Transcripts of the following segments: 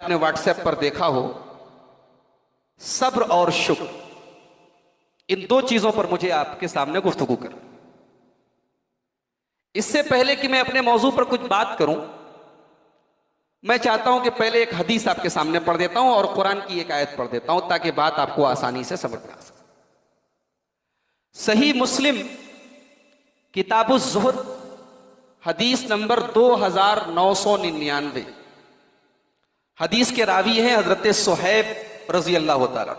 आपने व्हाट्सएप पर देखा हो, सब्र और शुक्र, इन दो चीजों पर मुझे आपके सामने गुफ्तगू कर। इससे पहले कि मैं अपने मौजू पर कुछ बात करूं, मैं चाहता हूं कि पहले एक हदीस आपके सामने पढ़ देता हूं और कुरान की एक आयत पढ़ देता हूं ताकि बात आपको आसानी से समझ में आ सके। सही मुस्लिम किताबुज़ ज़ुहद हदीस नंबर 2999, हदीस के रावी हैं हजरत सुहैब रजी अल्लाह तआला।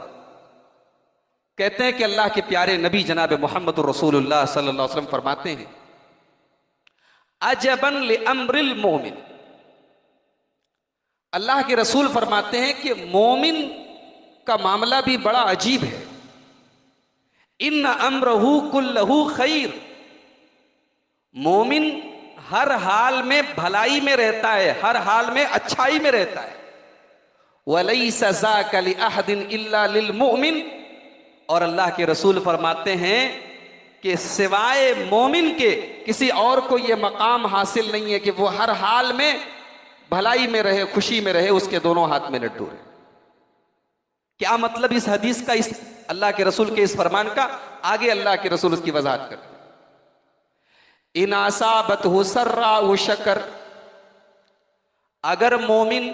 कहते हैं कि अल्लाह के प्यारे नबी जनाब मोहम्मद रसूलुल्लाह सल्लल्लाहु अलैहि वसल्लम फरमाते हैं, अजबन लिअम्रिल मोमिन, अल्लाह के रसूल फरमाते हैं कि मोमिन का मामला भी बड़ा अजीब है। इन्न अम्रहु कुल्लहु खैर, मोमिन हर हाल में भलाई में रहता है, हर हाल में अच्छाई में रहता है। वलैसा ज़ाका लिअहदिन इल्ला लिलमुमिन, और अल्लाह के रसूल फरमाते हैं कि सिवाय मोमिन के किसी और को यह मकाम हासिल नहीं है कि वो हर हाल में भलाई में रहे, खुशी में रहे, उसके दोनों हाथ में लड्डू रहे। क्या मतलब इस हदीस का, इस अल्लाह के रसूल के इस फरमान का? आगे अल्लाह के रसूल उसकी वजाहत करते हैं। इन असाबतहु सर्रा शकर, अगर मोमिन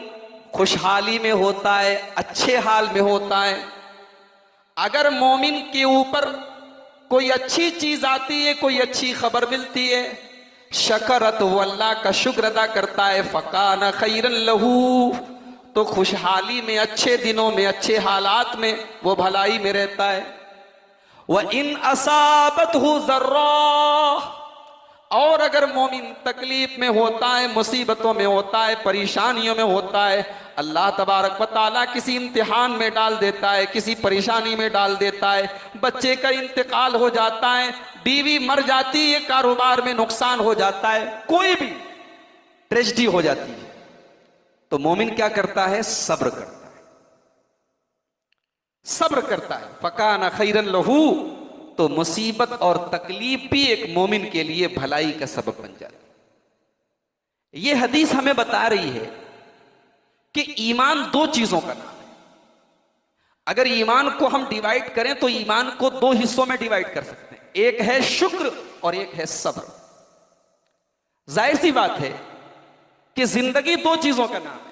खुशहाली में होता है, अच्छे हाल में होता है, अगर मोमिन के ऊपर कोई अच्छी चीज आती है, कोई अच्छी खबर मिलती है, शकरत, वो अल्लाह का शुक्र अदा करता है, फकान खैरन लहू, तो खुशहाली में, अच्छे दिनों में, अच्छे हालात में वो भलाई में रहता है। वह इन असाबतहु ज़र्रा, और अगर मोमिन तकलीफ में होता है, मुसीबतों में होता है, परेशानियों में होता है, अल्लाह तबारक व तआला किसी इम्तिहान में डाल देता है, किसी परेशानी में डाल देता है, बच्चे का इंतकाल हो जाता है, बीवी मर जाती है, कारोबार में नुकसान हो जाता है, कोई भी ट्रेजेडी हो जाती है, तो मोमिन क्या करता है? सब्र करता है, सब्र करता है। फकाना खैरन लहू, तो मुसीबत और तकलीफ भी एक मोमिन के लिए भलाई का सबब बन जाती है। यह हदीस हमें बता रही है कि ईमान दो चीजों का नाम है। अगर ईमान को हम डिवाइड करें तो ईमान को दो हिस्सों में डिवाइड कर सकते हैं, एक है शुक्र और एक है सब्र। जाहिर सी बात है कि जिंदगी दो चीजों का नाम है,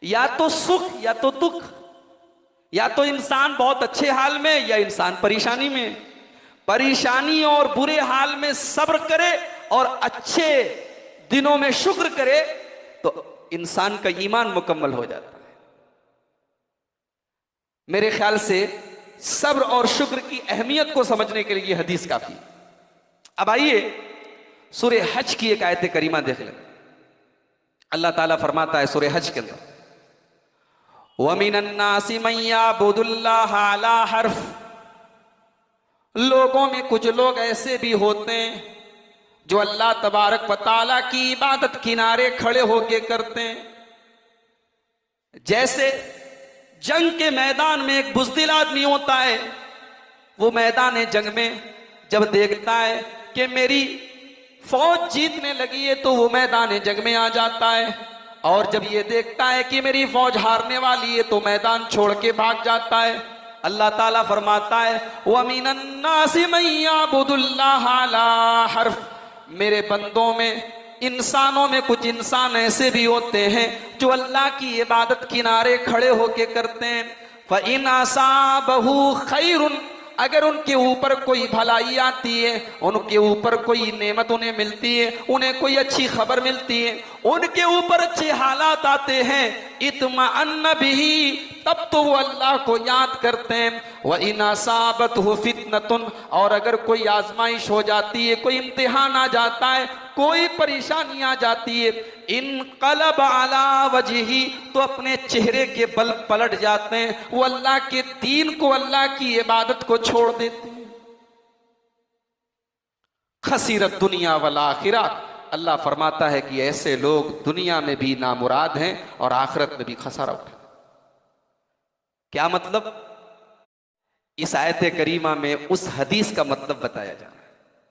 या तो सुख या तो दुख, या तो इंसान बहुत अच्छे हाल में या इंसान परेशानी में। परेशानी और बुरे हाल में सब्र करे और अच्छे दिनों में शुक्र करे तो इंसान का ईमान मुकम्मल हो जाता है। मेरे ख्याल से सब्र और शुक्र की अहमियत को समझने के लिए ये हदीस काफी। अब आइए सूरह हज की एक आयत करीमा देख लें। अल्लाह ताला फरमाता है सूरह हज के अंदर, वमिनन नासि मन यअबुदुल्लाह अला हर्फ, लोगों में कुछ लोग ऐसे भी होते हैं जो अल्लाह तबारक व तआला की इबादत किनारे खड़े होके करते हैं। जैसे जंग के मैदान में एक बुज़दिल आदमी होता है, वो मैदान जंग में जब देखता है कि मेरी फौज जीतने लगी है तो वो मैदान जंग में आ जाता है, और जब ये देखता है कि मेरी फौज हारने वाली है तो मैदान छोड़ के भाग जाता है। अल्लाह ताला फरमाता है, वमिनन नासि मन यअबुदुल्लाह अला हर्फ, मेरे बंदों में, इंसानों में कुछ इंसान ऐसे भी होते हैं जो अल्लाह की इबादत किनारे खड़े होके करते हैं। फ़इन असाबहु खैरुन, अगर उनके ऊपर कोई भलाई आती है, उनके ऊपर कोई नेमत उन्हें मिलती है, उन्हें कोई अच्छी खबर मिलती है, उनके ऊपर अच्छे हालात आते हैं, इत्मअन्न बिही, तब तो वो अल्लाह को याद करते हैं। व इन असाबतहु फितनतुन, और अगर कोई आजमाइश हो जाती है, कोई इम्तिहान आ जाता है, कोई परेशानी आ जाती है, इनक़लब अला वजही, तो अपने चेहरे के बल पलट जाते हैं, वो अल्लाह के दीन को, अल्लाह की इबादत को छोड़ देते हैं। खसीरत दुनिया वल आखिरा, अल्लाह फरमाता है कि ऐसे लोग दुनिया में भी नामुराद हैं और आखिरत में भी खसारा उठा। क्या मतलब? इस आयत करीमा में उस हदीस का मतलब बताया जा रहा है।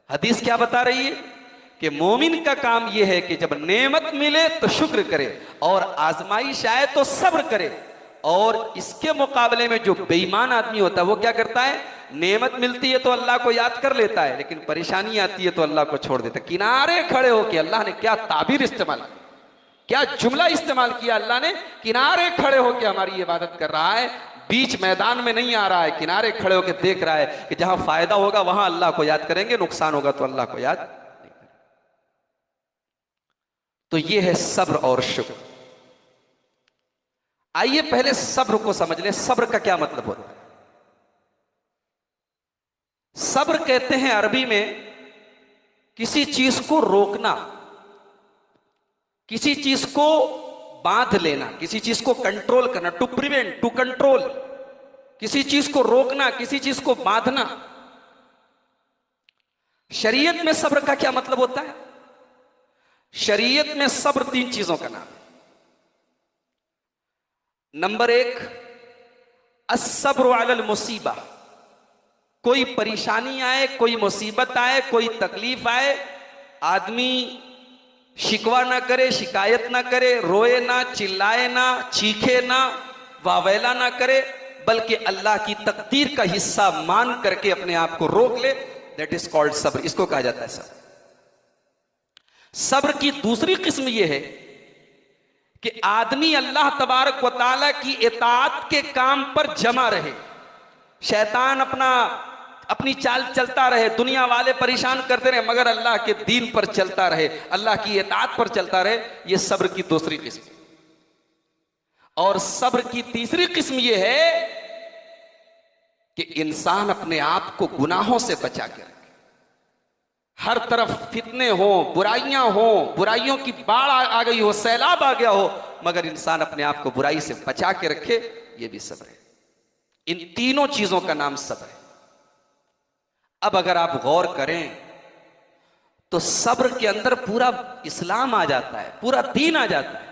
हदीस क्या बता रही है कि मोमिन का काम यह है कि जब नेमत मिले तो शुक्र करे, और आजमाइश आए तो सब्र करे। और इसके मुकाबले में जो बेईमान आदमी होता है वो क्या करता है, नेमत मिलती है तो अल्लाह को याद कर लेता है, लेकिन परेशानी आती है तो अल्लाह को छोड़ देता है। किनारे खड़े होकर अल्लाह ने क्या ताबीर इस्तेमाल, क्या जुमला इस्तेमाल किया अल्लाह ने, किनारे खड़े होकर हमारी इबादत कर रहा है, बीच मैदान में नहीं आ रहा है, किनारे खड़े होकर देख रहा है कि जहां फायदा होगा वहां अल्लाह को याद करेंगे, नुकसान होगा तो अल्लाह को याद नहीं करेंगे। तो यह है सब्र और शुक्र। आइए पहले सब्र को समझ ले, सब्र का क्या मतलब होता है। सब्र कहते हैं अरबी में किसी चीज को रोकना, किसी चीज को बांध लेना, किसी चीज को कंट्रोल करना, टू प्रिवेंट, टू कंट्रोल, किसी चीज को रोकना, किसी चीज को बांधना। शरीयत में सब्र का क्या मतलब होता है? शरीयत में सब्र 3 चीजों का नाम है। नंबर 1, अस्सब्र अलल मुसीबा। कोई परेशानी आए, कोई मुसीबत आए, कोई तकलीफ आए, आदमी शिकवा ना करे, शिकायत ना करे, रोए ना, चिल्लाए ना, चीखे ना, वावेला ना करे, बल्कि अल्लाह की तकदीर का हिस्सा मान करके अपने आप को रोक ले। दैट इज कॉल्ड सब्र। इसको कहा जाता है सब्र। सब्र की दूसरी किस्म यह है कि आदमी अल्लाह तबारक व तआला की इताअत के काम पर जमा रहे, शैतान अपनी चाल चलता रहे, दुनिया वाले परेशान करते रहे, मगर अल्लाह के दीन पर चलता रहे, अल्लाह की इताअत पर चलता रहे। यह सब्र की दूसरी किस्म। और सब्र की तीसरी किस्म यह है कि इंसान अपने आप को गुनाहों से बचा के रखे। हर तरफ फितने हो, बुराइयां हो, बुराइयों की बाढ़ आ गई हो, सैलाब आ गया हो, मगर इंसान अपने आप को बुराई से बचा के रखे, यह भी सब्र है। इन तीनों चीजों का नाम सब्र है। अब अगर आप गौर करें तो सब्र के अंदर पूरा इस्लाम आ जाता है, पूरा दीन आ जाता है।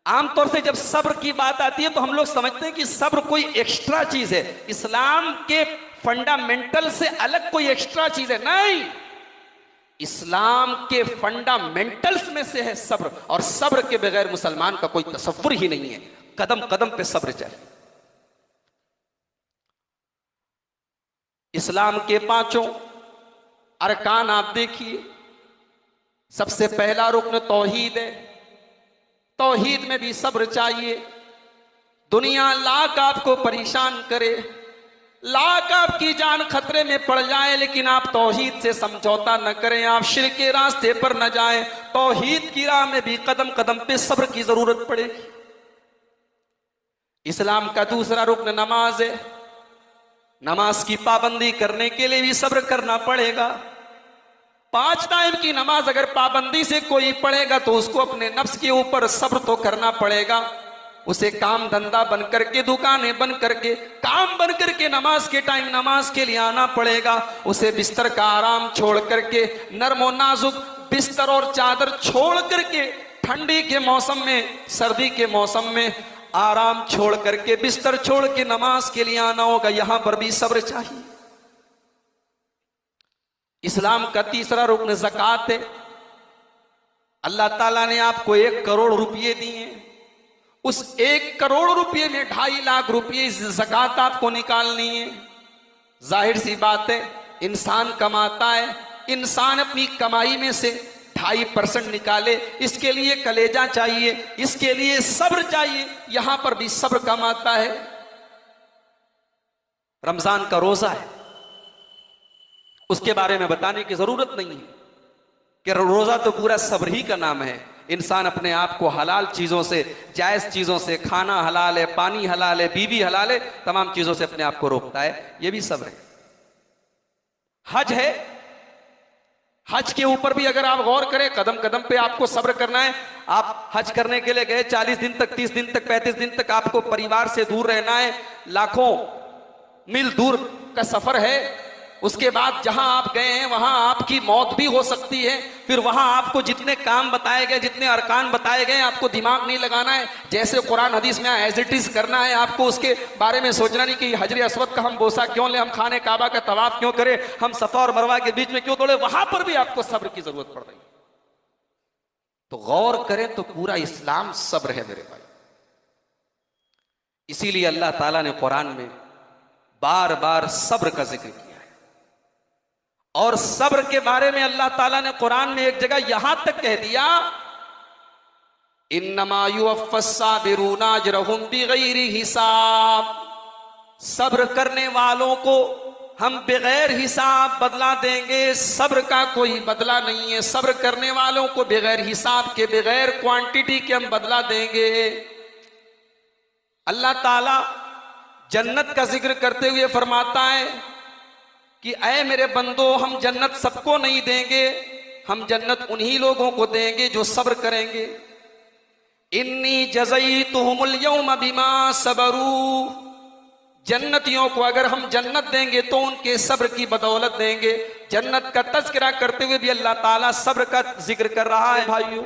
आमतौर से जब सब्र की बात आती है तो हम लोग समझते हैं कि सब्र कोई एक्स्ट्रा चीज है, इस्लाम के फंडामेंटल से अलग कोई एक्स्ट्रा चीज है। नहीं, इस्लाम के फंडामेंटल्स में से है सब्र, और सब्र के बगैर मुसलमान का कोई तसव्वुर ही नहीं है। कदम कदम पे सब्र चाहिए। इस्लाम के 5 अरकान आप देखिए। सबसे पहला रुकन तौहीद है। तौहीद में भी सब्र चाहिए। दुनिया लाख आपको परेशान करे, लाख आपकी जान खतरे में पड़ जाए, लेकिन आप तौहीद से समझौता न करें, आप शिर्क के रास्ते पर न जाएं। तौहीद की राह में भी कदम कदम पे सब्र की जरूरत पड़ेगी। इस्लाम का दूसरा रुकन नमाज है। नमाज की पाबंदी करने के लिए भी सब्र करना पड़ेगा। 5 टाइम की नमाज अगर पाबंदी से कोई पढ़ेगा तो उसको अपने नफ्स के ऊपर सब्र तो करना पड़ेगा। उसे काम धंधा बन करके, दुकानें बन करके, काम बन करके नमाज के टाइम नमाज के लिए आना पड़ेगा। उसे बिस्तर का आराम छोड़ करके, नरम और नाजुक बिस्तर और चादर छोड़ करके, ठंडी के मौसम में, सर्दी के मौसम में आराम छोड़ करके, बिस्तर छोड़ के नमाज के लिए आना होगा। यहां पर भी सब्र चाहिए। इस्लाम का तीसरा रुकन ज़कात है। अल्लाह ताला ने आपको 1 करोड़ रुपये दिए, उस 1 करोड़ रुपये में 2.5 लाख रुपये ज़कात आपको निकालनी है। जाहिर सी बात है, इंसान कमाता है, इंसान अपनी कमाई में से 2.5% निकाले, इसके लिए कलेजा चाहिए, इसके लिए सब्र चाहिए। यहां पर भी सब्र कमाता है। रमजान का रोजा है, उसके बारे में बताने की जरूरत नहीं है कि रोजा तो पूरा सब्र ही का नाम है। इंसान अपने आप को हलाल चीजों से, जायज चीजों से, खाना हलाल है, पानी हलाल है, बीवी हलाल है, तमाम चीजों से अपने आप को रोकता है। यह भी सब्र है। हज है, हज के ऊपर भी अगर आप गौर करें, कदम कदम पे आपको सब्र करना है। आप हज करने के लिए गए, 40 दिन तक, 30 दिन तक, 35 दिन तक आपको परिवार से दूर रहना है, लाखों मील दूर का सफर है। उसके बाद जहां आप गए हैं वहां आपकी मौत भी हो सकती है। फिर वहां आपको जितने काम बताए गए, जितने अरकान बताए गए, आपको दिमाग नहीं लगाना है, जैसे कुरान हदीस में एज इट इज करना है। आपको उसके बारे में सोचना नहीं कि हजर अस्वद का हम बोसा क्यों ले, हम खाने काबा का तवाफ क्यों करें, हम सफा और मरवा के बीच में क्यों दौड़े। वहां पर भी आपको सब्र की जरूरत पड़ रही है। तो गौर करें तो पूरा इस्लाम सब्र है मेरे भाई। इसीलिए अल्लाह ताला ने कुरान में बार बार सब्र का जिक्र किया है। और सब्र के बारे में अल्लाह ताला ने कुरान में एक जगह यहां तक कह दिया, इन्नमा युवफ़्फ़स साबिरूना अजरहुम बिगैरि हिसाब। सब्र करने वालों को हम बगैर हिसाब बदला देंगे। सब्र का कोई बदला नहीं है। सब्र करने वालों को बगैर हिसाब के, बगैर क्वांटिटी के हम बदला देंगे। अल्लाह ताला जन्नत का जिक्र करते हुए फरमाता है कि ऐ मेरे बंदो, हम जन्नत सबको नहीं देंगे, हम जन्नत उन्हीं लोगों को देंगे जो सब्र करेंगे। इन्नी जज़यतुहुमुल यौम बिमा सबरू। जन्नतियों को अगर हम जन्नत देंगे तो उनके सब्र की बदौलत देंगे। जन्नत का तज़किरा करते हुए भी अल्लाह ताला सब्र का जिक्र कर रहा है। भाइयों,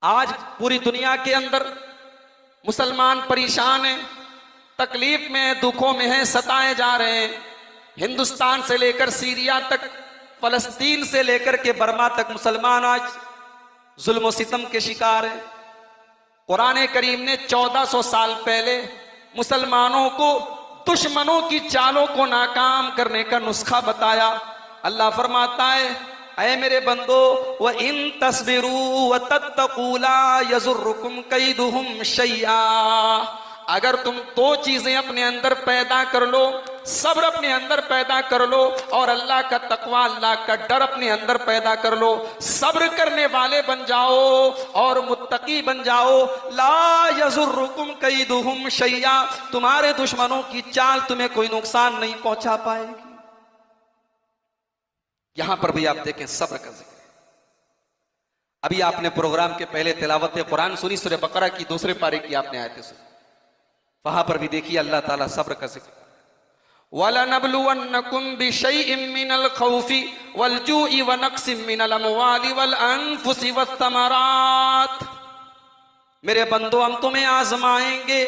आज पूरी दुनिया के अंदर मुसलमान परेशान हैं, तकलीफ में हैं, दुखों में हैं, सताए जा रहे हैं। हिंदुस्तान से लेकर सीरिया तक, फलस्तीन से लेकर के बर्मा तक मुसलमान आज जुल्म सितम के शिकार हैं। कुरान करीम ने 1400 साल पहले मुसलमानों को दुश्मनों की चालों को नाकाम करने का नुस्खा बताया। अल्लाह फरमाता है, ऐ मेरे बंदो, व इन तस्बिरू व तत्तकू ला यज़ुर्रुकुम कैदुहुम शैया। अगर तुम दो चीजें अपने अंदर पैदा कर लो, सब्र अपने अंदर पैदा कर लो और अल्लाह का तकवा, अल्लाह का डर अपने अंदर पैदा कर लो, सब्र करने वाले बन जाओ और मुत्तकी बन जाओ, ला यज़ुर्रुकुम कैदुहुम शैया, तुम्हारे दुश्मनों की चाल तुम्हें कोई नुकसान नहीं पहुंचा पाएगी। यहां पर भी आप देखें सब्र का जिक्र। अभी आपने प्रोग्राम के पहले तिलावत कुरान सुनी, सूरह बकरा की दूसरे पारे की आपने आयतें सुनी। वहां पर भी देखिए अल्लाह ताला सब्र का जिक्र। वलनब्लुवन्नकुम बिशैइन मिनल खौफि वल जूइ व नक्सिम मिनल अमवालि वल अनफुसि वत्तमरात। मेरे बंदो, हम तुम्हें आजमाएंगे।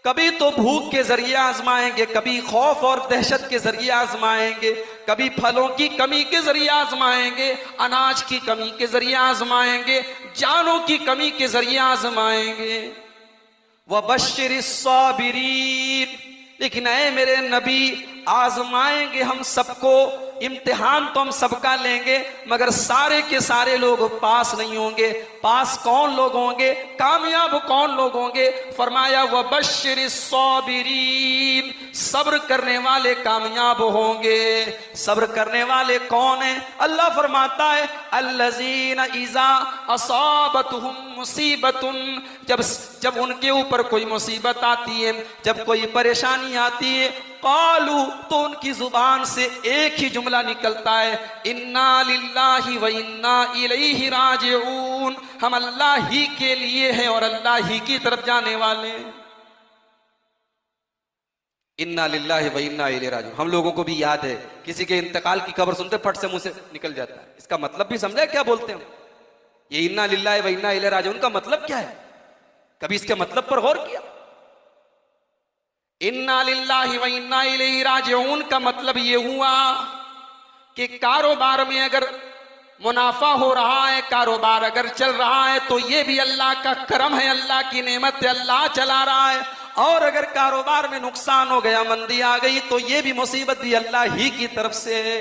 कभी तो भूख के जरिए आजमाएंगे, कभी खौफ और दहशत के जरिए आजमाएंगे, कभी फलों की कमी के जरिए आजमाएंगे, अनाज की कमी के जरिए आजमाएंगे, जानों की कमी के जरिए आजमाएंगे। वबश्शिरिस साबिरीन। लेकिन ऐ मेरे नबी, आजमाएंगे हम सबको, इम्तिहान तो हम सबका लेंगे, मगर सारे के सारे लोग पास नहीं होंगे। पास कौन लोग होंगे, कामयाब कौन लोग होंगे? फरमाया वबश्शिरिस साबिरीन, सब्र करने वाले कामयाब होंगे। सब्र करने वाले कौन है? अल्लाह फरमाता है, अल्लज़ीना इज़ा असाबतहुम मुसीबतुन, जब उनके ऊपर कोई मुसीबत आती है, जब कोई परेशानी आती है, कालू, तो उनकी जुबान से एक ही जुमला निकलता है, इन्ना लिल्लाहि व इन्ना इलैहि राजिऊन। हम अल्लाह ही के लिए हैं और अल्लाह ही की तरफ जाने वाले हैं। इन्ना लिल्लाहि व इन्ना इलैहि राजिऊन। हम लोगों को भी याद है, किसी के इंतकाल की खबर सुनते फट से मुंह से निकल जाता है। इसका मतलब भी समझा क्या बोलते हैं? ये इन्ना लिल्लाहि व इन्ना इलैहि राजिऊन का मतलब क्या है? कभी इसके मतलब पर गौर किया? इन्ना लिल्लाहि व इन्ना इलैहि राजिऊन का मतलब ये हुआ कि कारोबार में अगर मुनाफा हो रहा है, कारोबार अगर चल रहा है, तो ये भी अल्लाह का करम है, अल्लाह की नेमत है, अल्लाह चला रहा है। और अगर कारोबार में नुकसान हो गया, मंदी आ गई, तो ये भी मुसीबत भी अल्लाह ही की तरफ से है।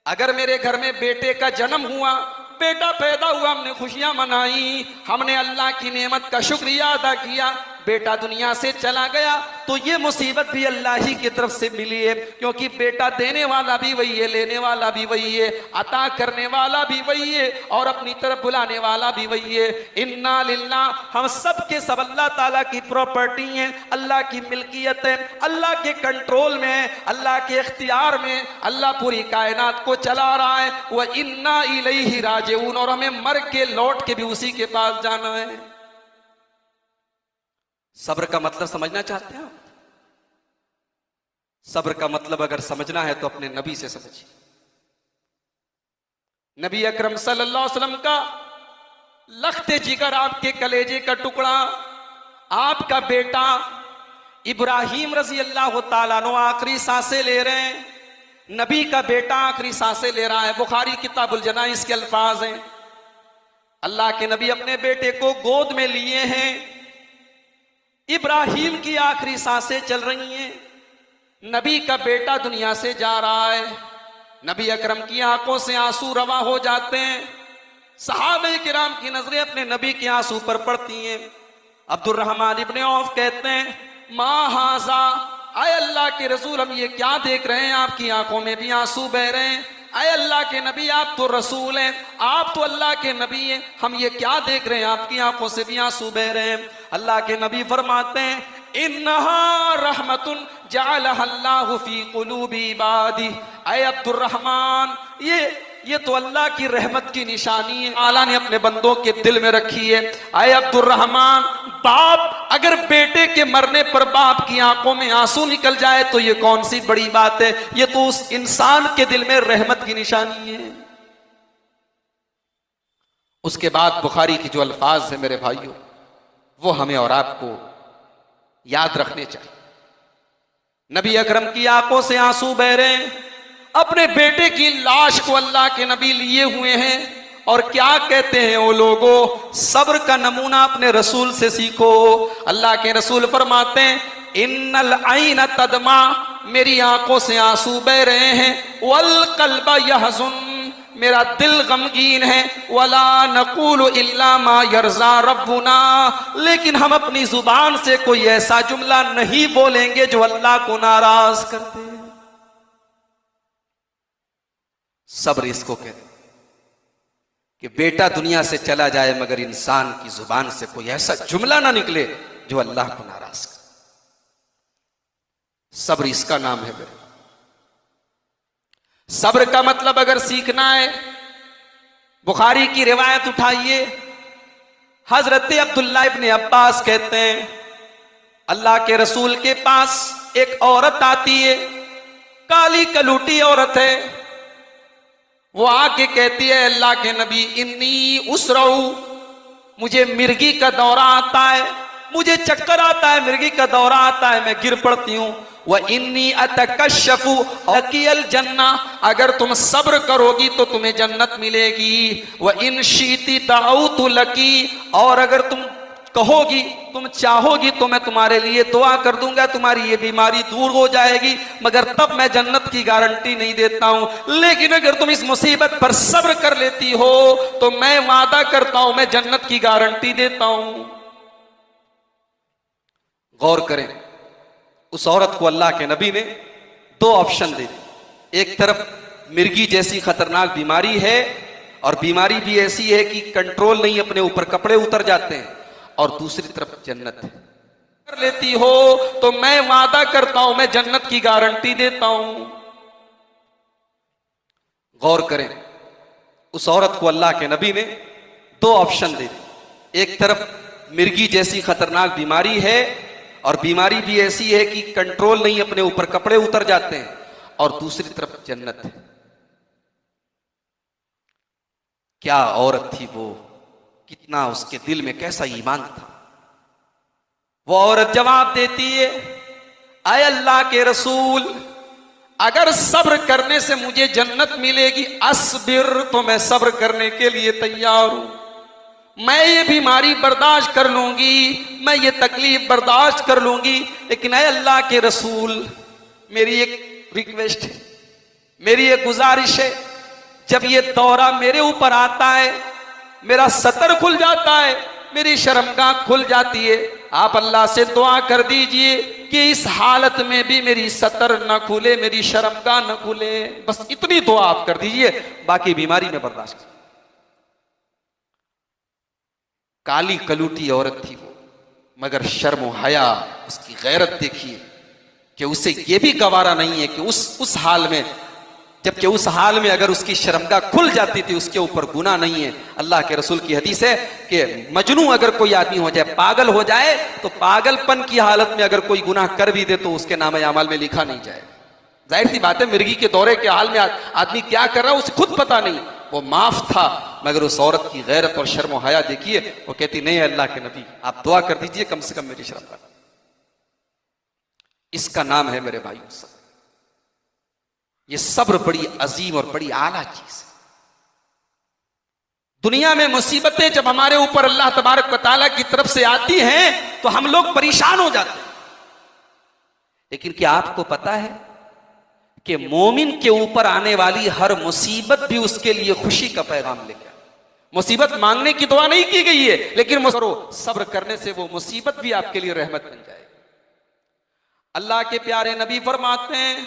अगर मेरे घर में बेटे का जन्म हुआ, बेटा पैदा हुआ, हमने खुशियां मनाई, हमने अल्लाह की नेमत का शुक्रिया अदा किया, बेटा दुनिया से चला गया, तो ये मुसीबत भी अल्लाह ही की तरफ से मिली है, क्योंकि बेटा देने वाला भी वही है, लेने वाला भी वही है, अता करने वाला भी वही है और अपनी तरफ बुलाने वाला भी वही है। इन्ना लिल्लाह, हम सब के सब अल्लाह ताला की प्रॉपर्टी हैं, अल्लाह की मिल्कियत है, अल्लाह के कंट्रोल में है, अल्लाह के इख्तियार में, अल्लाह पूरी कायनात को चला रहा है। वह इन्ना इलैहि राजिऊन, और हमें मर के लौट के भी उसी के पास जाना है। सब्र का मतलब समझना चाहते हैं आप? सब्र का मतलब अगर समझना है तो अपने नबी से समझिए। नबी अकरम सल्लल्लाहु अलैहि वसल्लम का लख्ते जिगर, आपके कलेजे का टुकड़ा, आपका बेटा इब्राहिम रजी अल्लाह ताला अन्हु आखिरी सांसें ले रहे हैं। नबी का बेटा आखिरी सांसें ले रहा है। बुखारी किताबुल जनाइज के अल्फाज हैं, अल्लाह के नबी अपने बेटे को गोद में लिए हैं। इब्राहिम की आखिरी सांसें चल रही हैं, नबी का बेटा दुनिया से जा रहा है। नबी अकरम की आंखों से आंसू रवा हो जाते हैं। सहाबे किराम की नजरें अपने नबी के आंसू पर पड़ती हैं। अब्दुर्रहमान इब्ने औफ कहते हैं, माँ हाजा, आए अल्लाह के रसूल, हम ये क्या देख रहे हैं, आपकी आंखों में भी आंसू बह रहे हैं। आए अल्लाह के नबी, आप तो रसूल हैं, आप तो अल्लाह के नबी हैं, हम ये क्या देख रहे हैं, आपकी आंखों से भी आंसू बह रहे हैं। अल्लाह के नबी फरमाते हैं, इन्नहा रहमतुन जअलहा अल्लाहु फी कुलूबी इबादी। आए अब्दुर्रहमान, ये तो अल्लाह की रहमत की निशानी है, आला ने अपने बंदों के दिल में रखी है। आए अब्दुर्रहमान, बाप अगर बेटे के मरने पर बाप की आंखों में आंसू निकल जाए तो ये कौन सी बड़ी बात है, ये तो उस इंसान के दिल में रहमत की निशानी है। उसके बाद बुखारी की जो अल्फाज है मेरे भाइयों, वो हमें और आपको याद रखने चाहिए। नबी अकरम की आंखों से आंसू बह रहे हैं, अपने बेटे की लाश को अल्लाह के नबी लिए हुए हैं और क्या कहते हैं वो लोगों, सब्र का नमूना अपने रसूल से सीखो। अल्लाह के रसूल फरमाते हैं, इन्नल आईन तदमा, मेरी आंखों से आंसू बह रहे हैं, वल कल्बा यहज़ुन, मेरा दिल गमगीन है, वला नक़ूलु इल्ला मा यरज़ा रब्बुना, लेकिन हम अपनी जुबान से कोई ऐसा जुमला नहीं बोलेंगे जो अल्लाह को नाराज कर दे। सब्र इसको कहते कि बेटा दुनिया से चला जाए मगर इंसान की जुबान से कोई ऐसा जुमला ना निकले जो अल्लाह को नाराज करे। सब्र इसका नाम है मेरे। सब्र का मतलब अगर सीखना है, बुखारी की रिवायत उठाइए, हजरत अब्दुल्ला इब्ने अब्बास कहते हैं, अल्लाह के रसूल के पास एक औरत आती है, काली कलूटी औरत है। वो आके कहती है, अल्लाह के नबी, इन्नी उसरऊ, मुझे मिर्गी का दौरा आता है, मुझे चक्कर आता है, मिर्गी का दौरा आता है, मैं गिर पड़ती हूँ। वह इन्नी अतकश्शफु अकियल जन्ना, अगर तुम सब्र करोगी तो तुम्हें जन्नत मिलेगी। वह इन शीती दाऊतु लकी, और अगर तुम कहोगी, तुम चाहोगी तो मैं तुम्हारे लिए दुआ कर दूंगा, तुम्हारी ये बीमारी दूर हो जाएगी, मगर तब मैं जन्नत की गारंटी नहीं देता हूं। लेकिन अगर तुम इस मुसीबत पर सब्र कर लेती हो तो मैं वादा करता हूं, मैं जन्नत की गारंटी देता हूं। गौर करें, उस औरत को अल्लाह के नबी ने दो ऑप्शन दे दिए। एक तरफ मिर्गी जैसी खतरनाक बीमारी है, और बीमारी भी ऐसी है कि कंट्रोल नहीं, अपने ऊपर कपड़े उतर जाते हैं, और दूसरी तरफ जन्नत है। कर लेती हो तो मैं वादा करता हूं, मैं जन्नत की गारंटी देता हूं। गौर करें, उस औरत को अल्लाह के नबी ने दो ऑप्शन दे दिए। एक तरफ मिर्गी जैसी खतरनाक बीमारी है, और बीमारी भी ऐसी है कि कंट्रोल नहीं, अपने ऊपर कपड़े उतर जाते हैं, और दूसरी तरफ जन्नत है। क्या औरत थी वो, कितना उसके दिल में कैसा ईमान था। वो औरत जवाब देती है, आए अल्लाह के रसूल, अगर सब्र करने से मुझे जन्नत मिलेगी, अस्बिर, तो मैं सब्र करने के लिए तैयार हूं, मैं ये बीमारी बर्दाश्त कर लूंगी, मैं ये तकलीफ बर्दाश्त कर लूंगी। लेकिन आए अल्लाह के रसूल, मेरी एक रिक्वेस्ट है, मेरी एक गुजारिश है, जब ये दौरा मेरे ऊपर आता है, मेरा सतर खुल जाता है, मेरी शर्मगाह खुल जाती है, आप अल्लाह से दुआ कर दीजिए कि इस हालत में भी मेरी सतर न खुले, मेरी शर्मगाह न खुले। बस इतनी दुआ आप कर दीजिए, बाकी बीमारी में बर्दाश्त कर। काली कलूटी औरत थी वो, मगर शर्म हया, उसकी गैरत देखिए कि उसे ये भी गवारा नहीं है कि उस हाल में, जबकि उस हाल में अगर उसकी शर्मगाह खुल जाती थी, उसके ऊपर गुनाह नहीं है। अल्लाह के रसूल की हदीस है कि मजनू अगर कोई आदमी हो जाए, पागल हो जाए, तो पागलपन की हालत में अगर कोई गुनाह कर भी दे तो उसके नाम-ए-आमाल में लिखा नहीं जाए। जाहिर सी बात है, मिर्गी के दौरे के हाल में आदमी क्या कर रहा है उसे खुद पता नहीं। वो माफ था, मगर उस औरत की गैरत और शर्म हया देखिए। वो कहती नहीं अल्लाह के नबी आप दुआ कर दीजिए, कम से कम मेरी शर्म कर। इसका नाम है मेरे भाई सब्र। ये सब्र बड़ी अजीम और बड़ी आला चीज है। दुनिया में मुसीबतें जब हमारे ऊपर अल्लाह तबारक व तआला की तरफ से आती हैं तो हम लोग परेशान हो जाते हैं। लेकिन क्या आपको पता है कि मोमिन के ऊपर आने वाली हर मुसीबत भी उसके लिए खुशी का पैगाम लेकर। मुसीबत मांगने की दुआ नहीं की गई है, लेकिन सब्र करने से वो मुसीबत भी आपके लिए रहमत बन जाएगी। अल्लाह के प्यारे नबी फरमाते हैं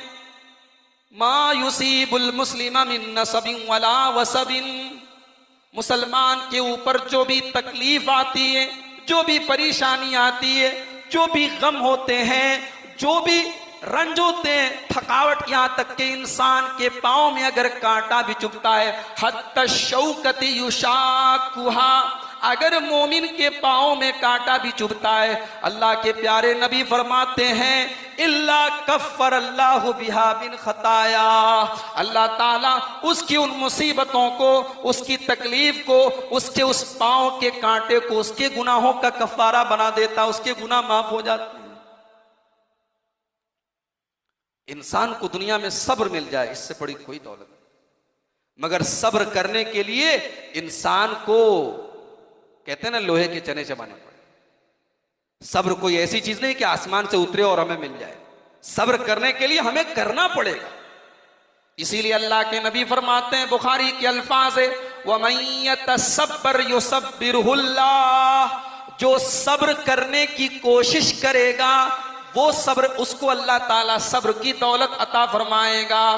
मा युसीबुल मुस्लिमा मिन नसबिन वला वसबिन, मुसलमान के ऊपर जो भी तकलीफ आती है, जो भी परेशानी आती है, जो भी गम होते हैं, जो भी रंज होते हैं, थकावट, यहां तक के इंसान के पांव में अगर कांटा भी चुभता है, हत्ता शौकती युशाकुहा, अगर मोमिन के पांव में कांटा भी चुभता है, अल्लाह के प्यारे नबी फरमाते हैं इल्ला कफ्फर अल्लाहु बिहा मिन खताया, अल्लाह ताला उसकी उन मुसीबतों को, उसकी तकलीफ को, उसके उस पांव के कांटे को उसके गुनाहों का कफारा बना देता, उसके गुनाह माफ हो जाते हैं। इंसान को दुनिया में सब्र मिल जाए इससे बड़ी कोई दौलत नहीं, मगर सब्र करने के लिए इंसान को कहते हैं ना लोहे के चने चबाने पड़े। सब्र कोई ऐसी चीज नहीं कि आसमान से उतरे और हमें मिल जाए। सब्र करने के लिए हमें करना पड़ेगा। इसीलिए अल्लाह के नबी फरमाते हैं, बुखारी के अल्फाज है वमन यतसब्बर युसब्बिरुहुल्लाह, जो सब्र करने की कोशिश करेगा वो सब्र, उसको अल्लाह ताला सब्र की दौलत अता फरमाएगा।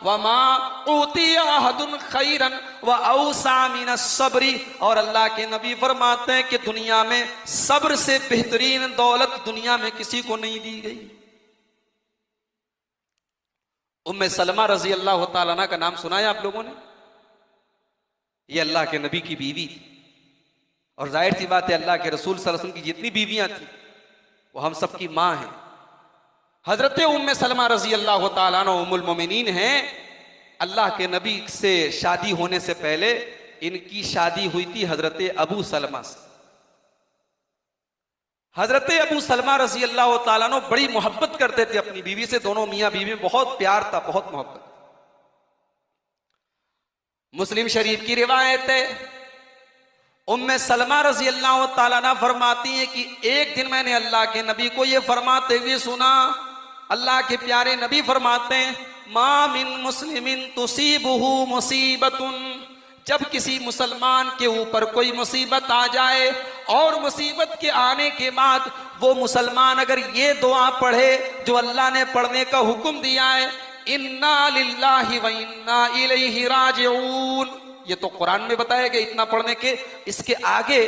वमा ऊतिया अहदुन खैरन व औसा मिन सब्री, और अल्लाह के नबी फरमाते हैं कि दुनिया में सब्र से बेहतरीन दौलत दुनिया में किसी को नहीं दी गई। उम्मे सलमा रजी अल्लाह तआला अन्हा का नाम सुना है आप लोगों ने? ये अल्लाह के नबी की बीवी थी, और जाहिर सी बात है अल्लाह के रसूल सल्लल्लाहु अलैहि वसल्लम की जितनी बीवियां थी वो हम सबकी माँ हैं। हजरत उम्मे सलमा रजी अल्लाह तआला अन्हा उम्मुल मोमिनीन हैं। अल्लाह के नबी से शादी होने से पहले इनकी शादी हुई थी हजरत अबू सलमा से। हजरत अबू सलमा रजी अल्लाह तआला अन्हु बड़ी मोहब्बत करते थे अपनी बीवी से। दोनों मियाँ बीवी में बहुत प्यार था, बहुत मोहब्बत। मुस्लिम शरीफ की रिवायत है, उम्मे सलमा रजी अल्लाह तआला अन्हा फरमाती है कि एक दिन मैंने अल्लाह के नबी को ये फरमाते हुए सुना। अल्लाह के प्यारे नबी फरमाते हैं मा मिन मुस्लिमिन तुसीबुहु मुसीबतुन, जब किसी मुसलमान के ऊपर कोई मुसीबत आ जाए और मुसीबत के आने के बाद वो मुसलमान अगर ये दुआ पढ़े जो अल्लाह ने पढ़ने का हुक्म दिया है, इन्ना लिल्लाहि व इन्ना इलैहि राजिऊन, ये तो कुरान में बताया गया इतना पढ़ने के। इसके आगे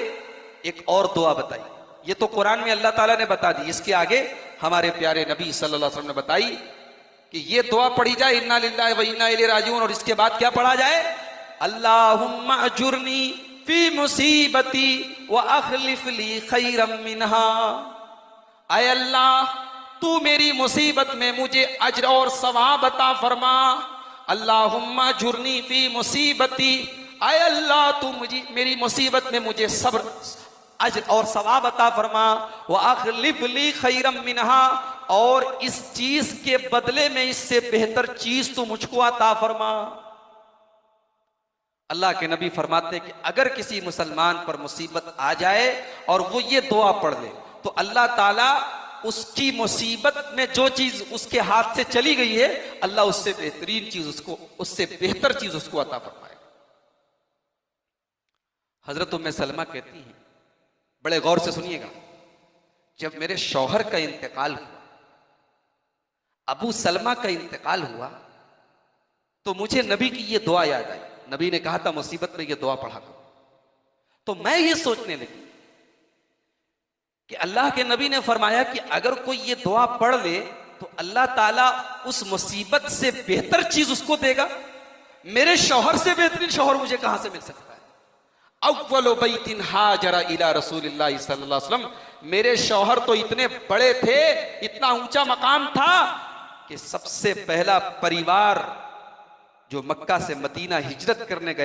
एक और दुआ बताई, ये तो कुरान में अल्लाह ताला ने बता दी, इसके आगे हमारे प्यारे नबी सल्लल्लाहु अलैहि वसल्लम ने बताई कि ये दुआ पढ़ी जाए इन्ना लिल्लाहि व इन्ना इलैहि राजिऊन, और इसके बाद क्या पढ़ा जाए, अल्लाहुम्मा अजुरनी फी मुसीबती व अखलिफ ली खैरम मिनहा, ऐ अल्लाह तू मेरी मुसीबत में मुझे अज्र और सवाब अता फरमा। अल्लाहुम्मा अजुरनी फी मुसीबती, ऐ अल्लाह तू मुझे मेरी मुसीबत में मुझे सब्र अज्र और सवाब अता फरमा। व अखलिफ ली खैरम मिनहा, और इस चीज के बदले में इससे बेहतर चीज तू मुझको अता फरमा। अल्लाह के नबी फरमाते हैं कि अगर किसी मुसलमान पर मुसीबत आ जाए और वो ये दुआ पढ़ ले तो अल्लाह ताला उसकी मुसीबत में जो चीज उसके हाथ से चली गई है अल्लाह उससे बेहतरीन चीज उसको, उससे बेहतर चीज उसको अता फरमाएगा। हजरत उम्मे सलमा कहती हैं, बड़े गौर से सुनिएगा, जब मेरे शौहर का इंतकाल हुआ, अबू सलमा का इंतकाल हुआ, तो मुझे नबी की ये दुआ याद आई। नबी ने कहा था मुसीबत में ये दुआ पढ़ा करो। तो मैं ये सोचने लगी कि अल्लाह के नबी ने फरमाया कि अगर कोई ये दुआ पढ़ ले तो अल्लाह ताला उस मुसीबत से बेहतर चीज उसको देगा। मेरे शौहर से बेहतरीन शौहर मुझे कहां से मिल सकता है। अव्वलु बैतिन हाजरा इला रसूलिल्लाह सल्लल्लाहु अलैहि वसल्लम, मेरे शौहर तो इतने बड़े थे, इतना ऊंचा मकाम था कि सबसे पहला परिवार जो मक्का से मदीना हिजरत करने गया